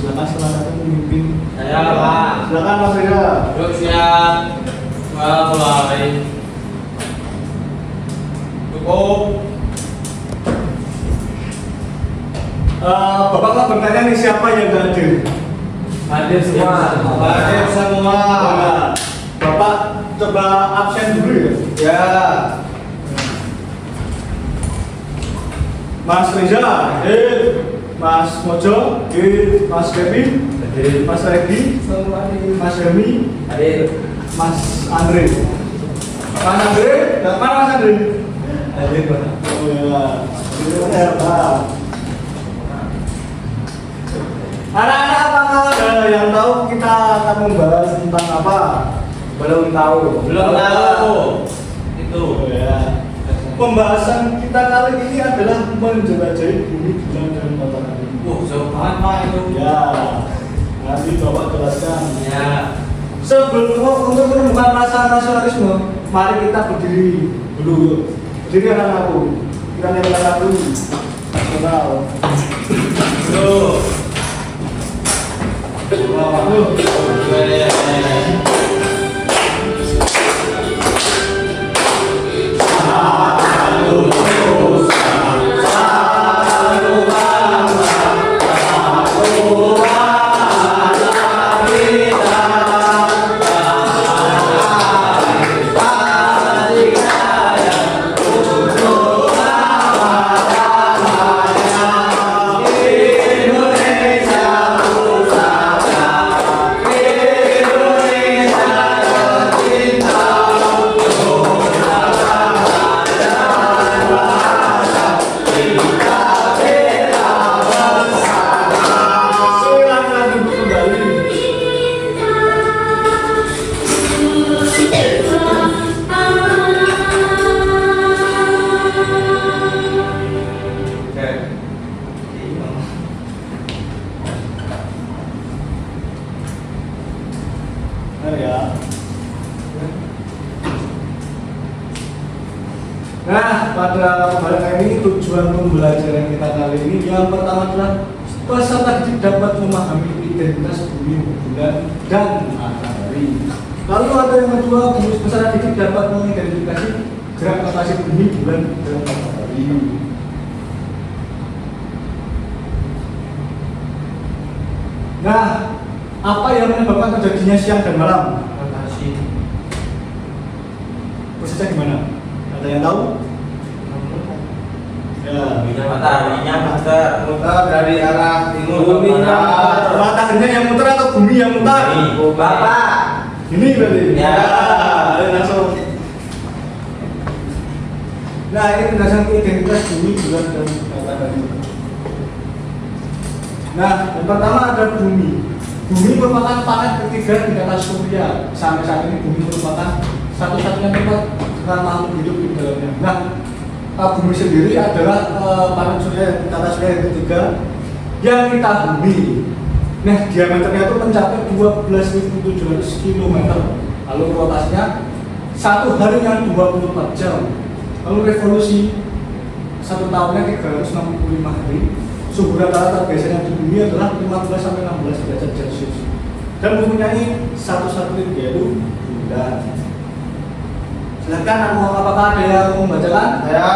Silakan salah satu pemimpin. Saya Pak. Silakan Mas Reza. Yuk siap. Mulai. Cukup. Bapak mau bertanya nih siapa yang gak hadir? Hadir semua. Hadir semua. Bapak coba absen dulu ya. Ya. Mas Reza hadir, Mas Mojo hadir, Mas Kevin hadir, Mas Redi, Mas Hemi Hadir. Mas Andre. Mas Andre, mana Mas Andre? Hadir Pak. Oh ya, ya Pak. Anak-anak apakah ada yang tahu kita akan membahas tentang apa? Belum tahu. Belum tahu. Itu. Oh ya. Pembahasan kita kali ini adalah menjelajahi bumi, bulan dan matahari. Jauh banget Pak itu. Ya, nanti Bapak jelaskan. Ya. Sebelum untuk menemukan rasa nasionalisme, mari kita berdiri dulu. Berdiri anak-anakku. Kita nyanyikan lagu nasional. Tuh. Wow. Nah, pada pembahasan ini tujuan pembelajaran kita kali ini yang pertama adalah peserta didik dapat memahami identitas bumi, bulan, dan matahari. Lalu ada yang kedua, peserta didik dapat mengidentifikasi gerak rotasi bumi, bulan, dan matahari. Nah, apa yang menyebabkan terjadinya siang dan malam? Rotasi. Prosesnya gimana? Ada yang tahu? Ya. Mataharinya muter dari arah timur ke Bumi barat. Mataharinya yang muter atau bumi yang muter? Bapak. Ini berarti. Ya. Langsung. Nah, ini berdasarkan identitas bumi, bulan, dan matahari. Nah, yang pertama ada bumi. Bumi merupakan planet ketiga di atas surya. Sampai saat ini bumi merupakan satu-satunya tempat dengan makhluk hidup di dalamnya. Nah, bumi sendiri adalah planet surya di atas surya yang ketiga yang kita bumi. Nah, diameternya itu mencapai 12.700 km. Lalu rotasinya satu harinya 24 jam. Lalu revolusi satu tahunnya 365 hari. Suhu rata-rata biasanya di bumi adalah 15 sampai 16 derajat Celcius. Dan mempunyai satu satelit yaitu bulan. Silakan, apakah ada yang membacakan? Ya,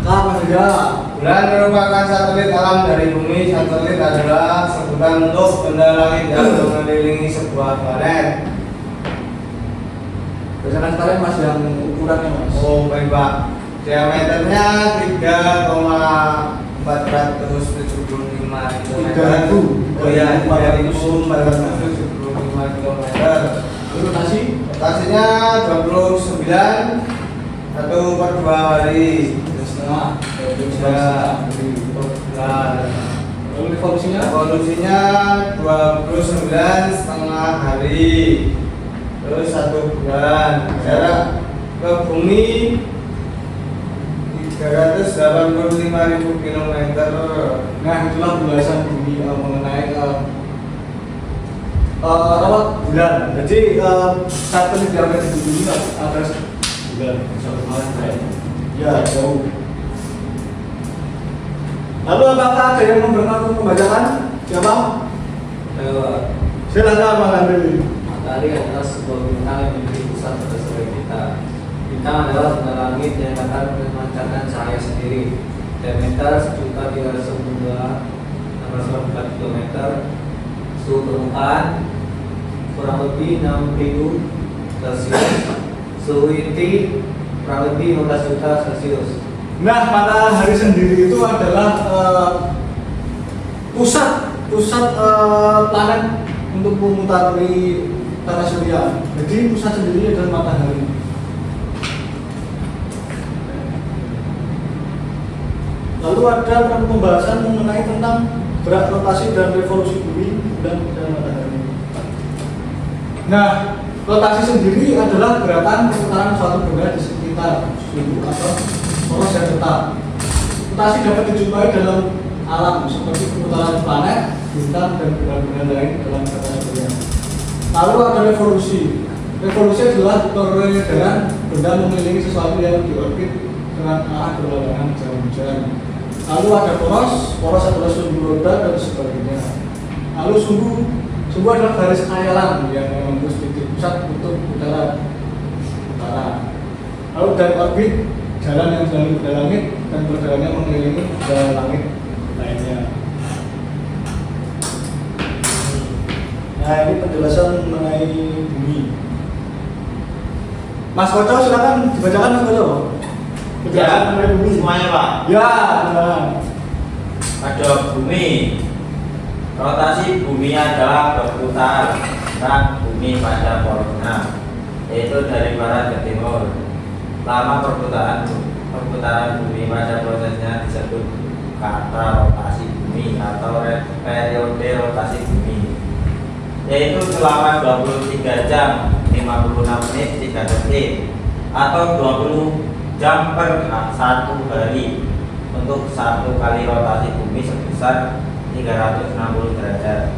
Mas Reza. bulan merupakan satelit alam dari bumi. Satelit adalah sebutan untuk benda langit yang mengelilingi sebuah planet. Berdasarkan sekalian Mas yang ukurannya Mas. Oh, baik Pak. Diameternya 3,475 km. 3.000. Oh ya, 3.475 km. Lalu rotasi Rotasinya 29 1/2 hari. setengah. Ya, bulan. Lalu revolusinya Evolusinya 29,5 hari. Terus 1 bulan. Jarak ke bumi 385.000 km. Nah, itulah pembahasan bumi mengenai rawat bulan. Jadi satelit yang ada di bumi ada bulan satu malam ya jauh. Lalu apakah ada yang membacakan? Siapa? Lewat. Silakan Bang Andri. Matahari adalah sebuah bintang yang memiliki pusat pada surya kita. Bintang adalah benda langit yang akan memancarkan cahaya sendiri. Diameter 1.302.604 km. Suhu permukaan kurang lebih 6.000 Celcius. Suhu inti kurang lebih 15 juta Celcius. Nah, matahari sendiri itu adalah pusat planet untuk memutari tata surya. Jadi pusat sendiri adalah matahari. Lalu ada pembahasan mengenai tentang gerak rotasi dan revolusi bumi dan matahari. Nah, rotasi sendiri adalah gerakan perputaran suatu benda di sekitar suhu atau poros yang tetap. Rotasi dapat dijumpai dalam alam seperti perputaran planet, bintang, dan benda-benda lain dalam tata surya. Lalu ada revolusi. Revolusi adalah peredaran benda mengelilingi sesuatu yang diorbit dengan arah berlawanan jam-jam. Lalu ada poros adalah sumbu roda dan sebagainya. Lalu sumbu adalah garis khayalan yang menembus titik pusat untuk utara. Lalu dan orbit, jalan yang selalu pada langit dan perjalanannya mengelilingi jalan langit lainnya. Nah, ini penjelasan mengenai bumi. Mas Koco, silakan dibacakan Mas Koco. Penjelasan mengenai bumi. Semuanya Pak. Ya, benar. Pada bumi, rotasi bumi adalah berputar bumi pada polanya, yaitu dari barat ke timur. Lama perputaran bumi pada prosesnya disebut kata rotasi bumi atau periode rotasi bumi, yaitu selama 23 jam 56 menit 3 detik atau 20 jam per 1 hari untuk satu kali rotasi bumi sebesar 360 derajat.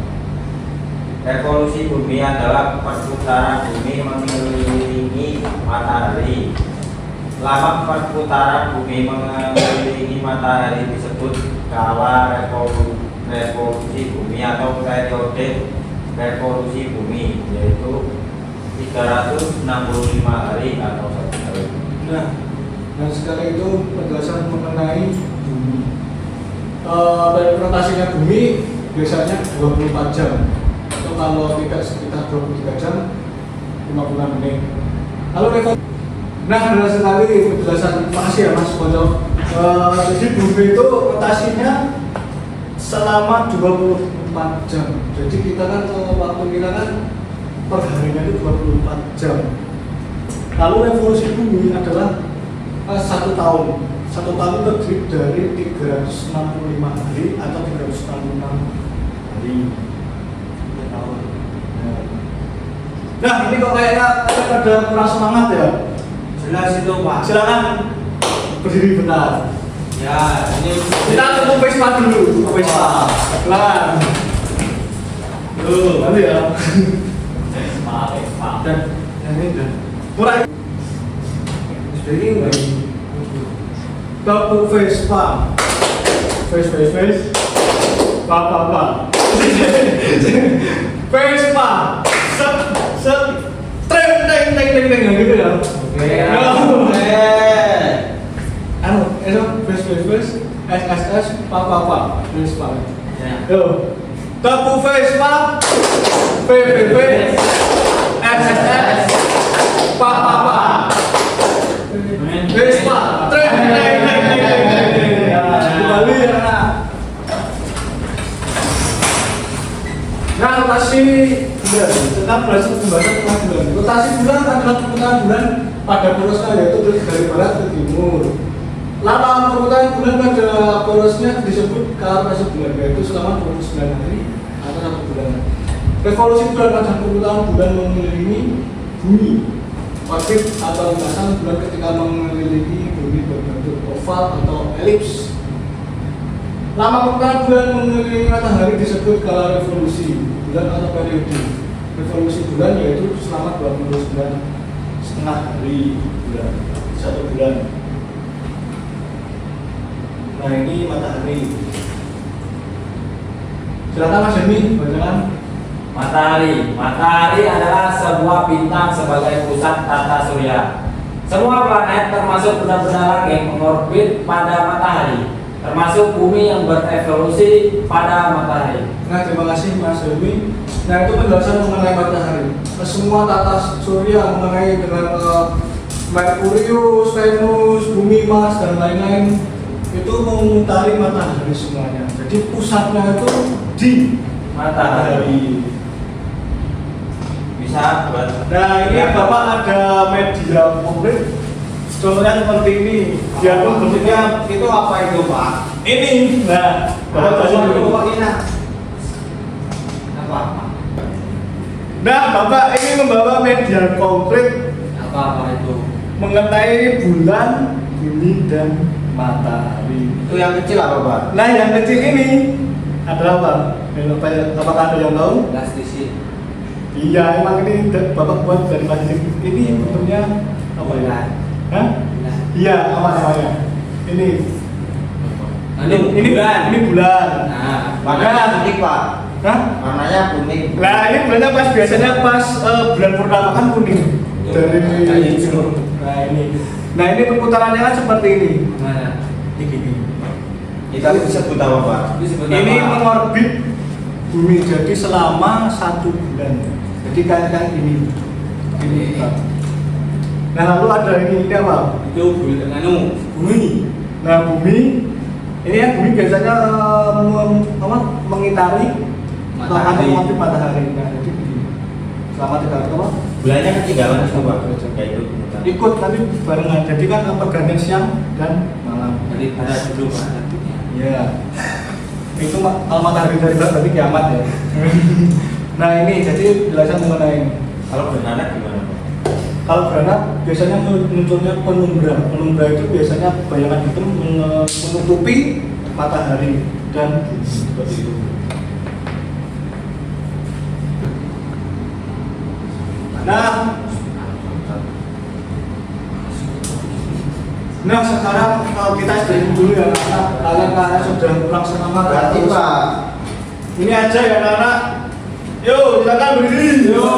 Revolusi bumi adalah perputaran bumi mengelilingi matahari. Lama perputaran bumi mengelilingi matahari disebut kala revolusi bumi atau periode revolusi bumi, yaitu 365 hari atau 1 hari. Nah, dan sekarang itu penjelasan mengenai bumi. Rotasinya bumi biasanya 24 jam atau kalau tidak sekitar 23 jam 56 menit. Lalu nah, benar sekali penjelasan. Makasih ya Mas Koco. Jadi bumi itu rotasinya selama 24 jam. Jadi kita kan waktu kita kan per harinya itu 24 jam. Lalu revolusi bumi adalah 1 tahun. 1 tahun terdiri dari 365 hari atau 366 hari. 1 tahun. Nah, ini kok kayaknya ada kurang semangat ya. Jelas itu Pak. Silakan berdiri benar. Ya, ini Kita tunggu Vespa dulu. Vespa. Pelan. Nanti ya. Vespa. Dan ini udah mulai. Jadi udah. Tahu Vespa. Vespa. Vespa. Set. Teng gitu ya. Oke. Anu, itu Vespa. SSS Vespa. Ya. Yo. Tahu Vespa. PPP. SSS Vespa. Kembali ya. Nah, rotasi bulan. Tentang pembahasan tentang bulan. Rotasi bulan adalah perputaran bulan pada porosnya, yaitu dari barat ke timur. Lama perputaran bulan pada porosnya disebut rotasi bulan, yaitu selama 29 hari atau 1 bulan. Revolusi bulan adalah perputaran bulan mengelilingi bumi. Orbit atau lintasan bulan ketika mengelilingi bumi berbentuk oval atau elips. Lama perputaran bulan mengelilingi matahari disebut kala revolusi bulan atau periode. Revolusi bulan yaitu selama 29,5 hari bulan, 1 bulan. Nah, ini matahari. Silakan Mas Demi, bacakan. Matahari. Matahari adalah sebuah bintang sebagai pusat tata surya. Semua planet termasuk benda-benda langit mengorbit pada matahari, termasuk bumi yang berevolusi pada matahari. Nah, terima kasih Mas Helmi. Nah, itu penjelasan mengenai matahari. Semua tata surya mengenai dengan Merkurius, Venus, bumi, Mars, dan lain-lain itu memutari matahari semuanya. Jadi pusatnya itu di matahari. Bisa buat. Nah, ini Bapak ada media konkret. Contohnya seperti ini. Dia pun bentuknya Itu apa itu Pak? ini. Nah, Bapak kasih dulu. Apa? Nah, Bapak ini membawa media konkret Apa itu? mengenai bulan, bumi, dan matahari. Itu yang kecil apa Pak? Nah, yang kecil ini adalah apa? Apakah ada yang tahu? Plastisir. Iya, emang ini Bapak buat dari plastik. Ini bentuknya apa ya? Hah? Iya, apa namanya? Ini. Ini bulan. Nah, Warnanya kuning Pak. Hah? Warnanya kuning. Nah, ini bulannya pas biasanya pas bulan purnama kan kuning. Dari Nah, ini. Nah, ini perputarannya kan seperti ini. mana? Ini. Itu disebut apa Pak? Ini mengorbit bumi jadi selama 1 bulan. Jadi kayak ini. Ini. Nah, lalu ada ini apa? Itu bulan Bumi. Nah, bumi ini ya bumi biasanya mengitari Matahari. matahari. Nah, jadi begini. Selama 3 hari apa? Bulannya ketinggalan itu Pak. Kayak itu. Ikut tapi barengan. Jadi kan pergantian siang dan malam. dari barat dulu Pak. Iya. Itu kalau matahari dari barat berarti kiamat ya. Nah, ini jadi penjelasan mengenai Kalau beranak gimana Pak? kalau beranak biasanya munculnya penumbra. Penumbra itu biasanya bayangan itu menutupi matahari dan seperti itu. Nah sekarang kalau kita istirahat dulu ya kalian sudah pulang semangat. Berarti Pak. Ini aja ya anak. Yo silakan berdiri. Yo.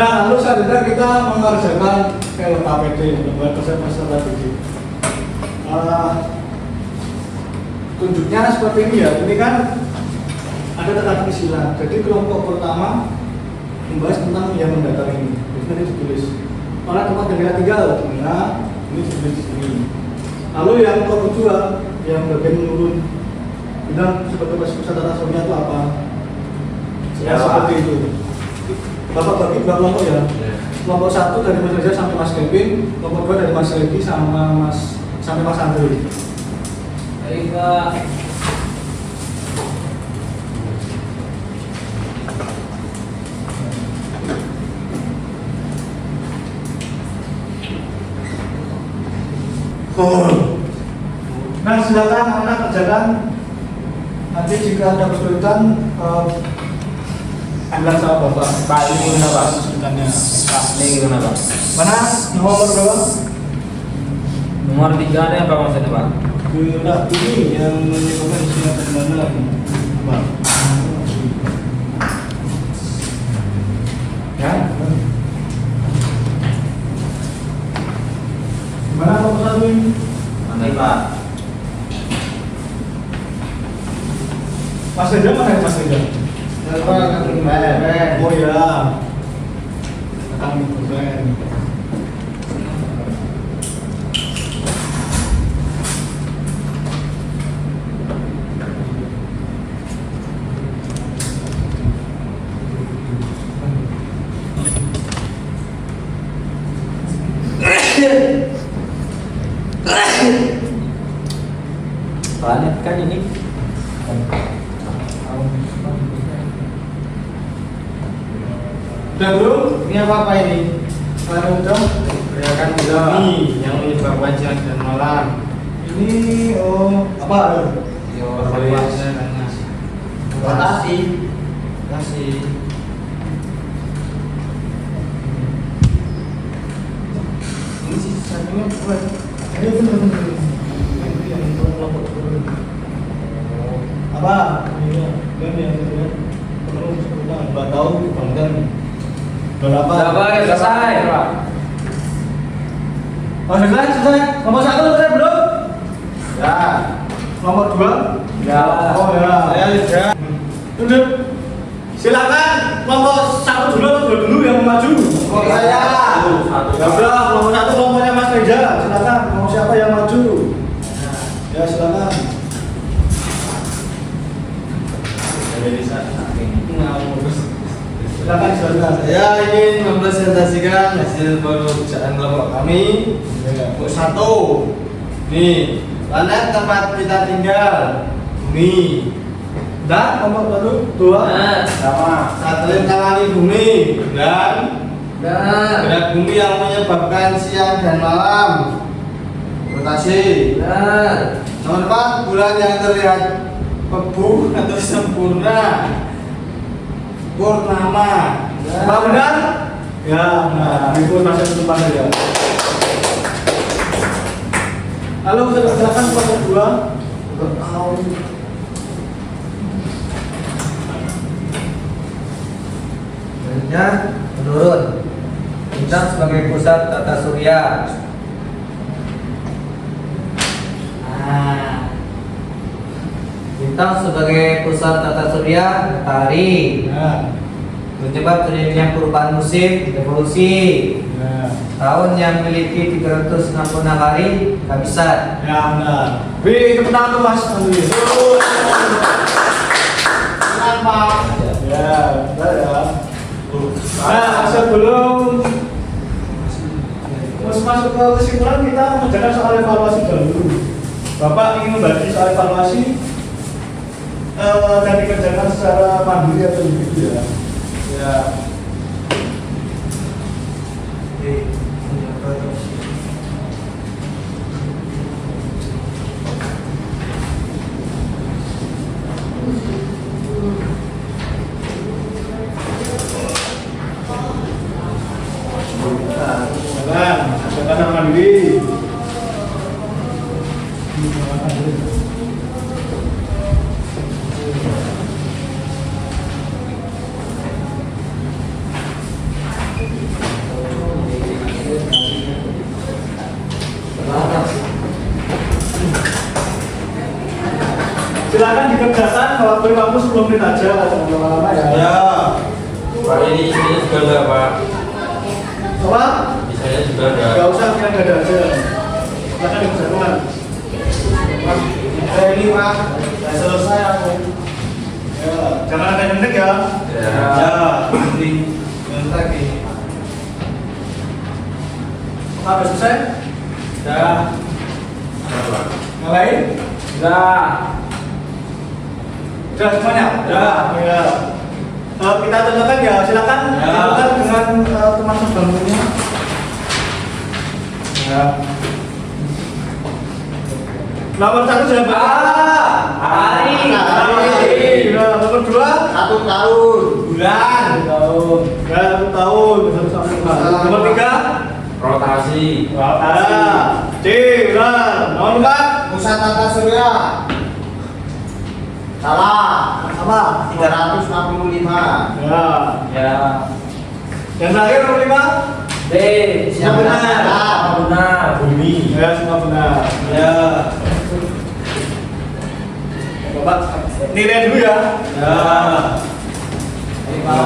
Lalu selanjutnya kita mengerjakan LKPD, lembaga peserta didik. Tunjuknya seperti ini ya. Ini kan ada tata sila. Jadi kelompok pertama membahas tentang yang mendata ini. Jadi ditulis. Orang tempat negara tinggal, ini ditulis di sini. Lalu yang kelompok kedua yang bagian menurun bilang seperti pusat tata surya itu apa? Ya, seperti itu. Bapak bagi dua kelompok ya. Kelompok 1 dari Mas Reza sampai Mas Kevin, kelompok 2 dari Mas Regi sampai Mas Andri. Baik Pak. Nah, silakan anak kerjakan. Nanti jika ada kesulitan, bilang sama bapak. Pak, ini gimana Pak? Kesulitannya. Pak, ini gimana Pak? Mana nomor berapa? Nomor 3 ada apa maksudnya Pak? Gerak ini yang menyebabkan siapa di mana lagi? Apa? Ya. Mana nomor 1 ini? Mana Pak? Mas Reza mana ya Mas Reza? Oh ya. Kami keren. Planet kan ini. Udah bro, ini apa ini? Lalu dong. Gerakan bumi yang menyebabkan siang dan malam. Ini apa? Rotasi. Rotasi. Ini sih satunya buat. Ini bener-bener. Apa? Ini yang penuh sebutan 4 tahun konten. Berapa? Udah selesai Pak. Oh, selesai. Nomor 1 selesai belum? Ya. Nomor 2? Ya. Oh ya. Saya lihat. Udah. Silakan nomor 1 dulu atau 2 dulu yang maju. Nomor saya. Ya udah, nomor 1 nomornya Mas Reza. Silakan, mau siapa yang maju? Ya silakan. Silakan, silakan. Saya ingin mempresentasikan hasil pekerjaan kelompok kami. Untuk 1, nih planet tempat kita tinggal, bumi. Dan nomor 2. Sama. Satelit tangani bumi dan gerak bumi yang menyebabkan siang dan malam. Rotasi. Nomor 4, bulan yang terlihat pebu atau sempurna. Purnama. Apa benar? Ya, nah, itu masih depan ya. Lalu kita silakan nomor 2. Selanjutnya menurun bintang sebagai pusat tata surya. Bintang sebagai pusat tata surya matahari. Nah, Penyebab terjadinya perubahan musim evolusi. nah. Tahun yang memiliki 366 hari Kamisan. Ya benar. Wih, tepuk tangan tuh Mas. Kenapa? Ya, benar ya. Nah, sebelum masuk ke kesimpulan kita mengerjakan soal evaluasi dulu. Bapak ingin membagi soal evaluasi dan dikerjakan secara mandiri atau begitu ya. Ya. Kerjakan mandiri. Silakan dikerjakan kalau beri waktu 10 menit aja, jangan lama-lama ya. Ya. Pak, ini isinya juga enggak Pak? Apa? Isinya juga enggak. Gak usah, yang gak ada aja. Silakan dikerjakan. Ini Pak. Sudah selesai aku. Ya, jangan ada yang nenek ya. Ya. Ya. Nanti. Nanti lagi. Sudah selesai? Ya. Yang lain? Sudah. Sudah semuanya? Ya. Ya. Kita contohkan ya, silakan Ya. contohkan dengan teman sebelumnya. Ya. Nomor 1 siapa? Hari. Hari. Nah, nomor 2 1 tahun. bulan. Tahun. Ya, 1 tahun. Nomor 3 Rotasi. C. Bulan. Nomor 4 Pusat tata surya. Salah. apa? 365. Ya. Ya. Yang terakhir nomor 5 D. Yang benar. Benar. Bumi. ya, semua benar. Ya. Bapak nilai dulu ya. Ya. Lima.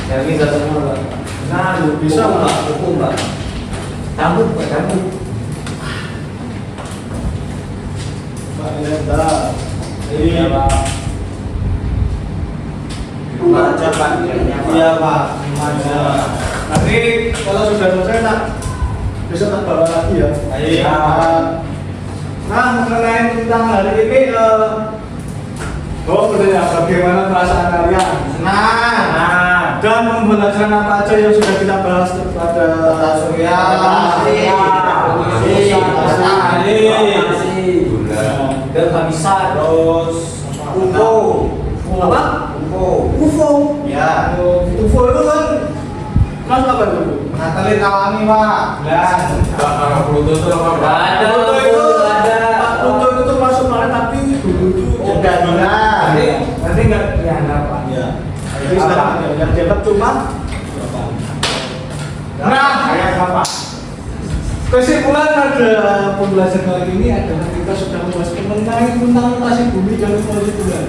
Yang bisa semua Pak. Nah, bisa Pak. Hukum Pak. Cambuk Pak, cambuk. Pak nilai dah. Iya, Pak. Baca Pak nilainya Pak. Iya Pak. Ada. Nanti kalau sudah selesai nak bisa tak bawa lagi ya. Iya. Nah, mengenai tentang hari ini, sebenarnya bagaimana perasaan kalian? Senang. Nah. Dan pembelajaran apa aja yang sudah kita bahas pada Tata surya. Dan kehabisan. Terus UFO. apa? UFO. UFO. Ya. UFO itu kan kelas apa itu? Ngatalin alami Pak. Dan Bakal Pluto itu apa, Pak? Ada. Pluto itu Ada. Pak Pluto itu termasuk planet tapi dulu itu Udah benar. nanti nggak dianggap Pak. Ya. Jadi sekarang yang dianggap cuma Nah, kayak Bapak. kesimpulan pada pembelajaran kali ini adalah kita sudah membahas mengenai tentang rotasi bumi dan revolusi bulan,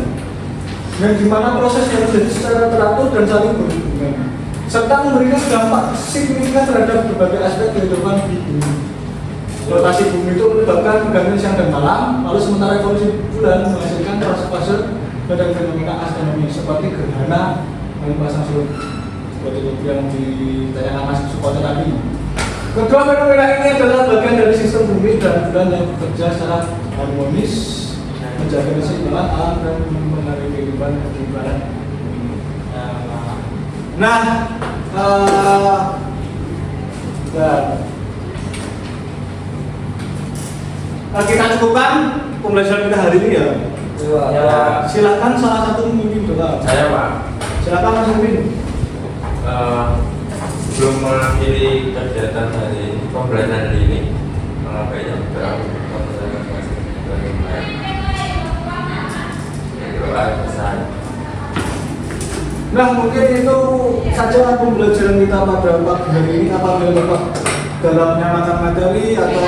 yang dimana proses yang terjadi secara teratur dan saling berhubungan, serta memberikan dampak signifikan terhadap berbagai aspek kehidupan di bumi. Rotasi bumi itu menyebabkan pergantian siang dan malam, lalu sementara revolusi bulan menghasilkan fase-fase pada fenomena astronomi seperti gerhana dan pasang surut, seperti itu yang ditanyakan Mas Sukoto tadi. Kedua fenomena ini adalah bagian dari sistem bumi dan bulan yang bekerja secara harmonis, menjaga keseimbangan alam dan memengaruhi kehidupan di planet bumi. Nah, kita cukupkan pembelajaran kita hari ini ya. Ya. Silakan salah satu memimpin doa. Saya, Pak. Silakan Mas Memimpin. Sebelum mengakhiri kegiatan hari ini, pembelajaran hari ini, baiknya berdoa kepada Tuhan. Doa besar. Nah, mungkin itu saja pembelajaran kita pada pagi hari ini. Apabila Bapak dalam menyamakan materi atau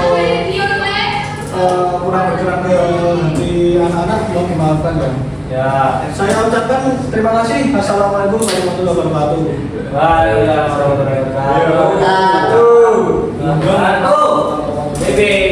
kurang berkenan ke hati anak-anak, mohon dimaafkan ya. Ya. Saya ucapkan terima kasih. Assalamualaikum warahmatullahi wabarakatuh. Waalaikumsalam warahmatullahi wabarakatuh. Satu. Satu. Bebe.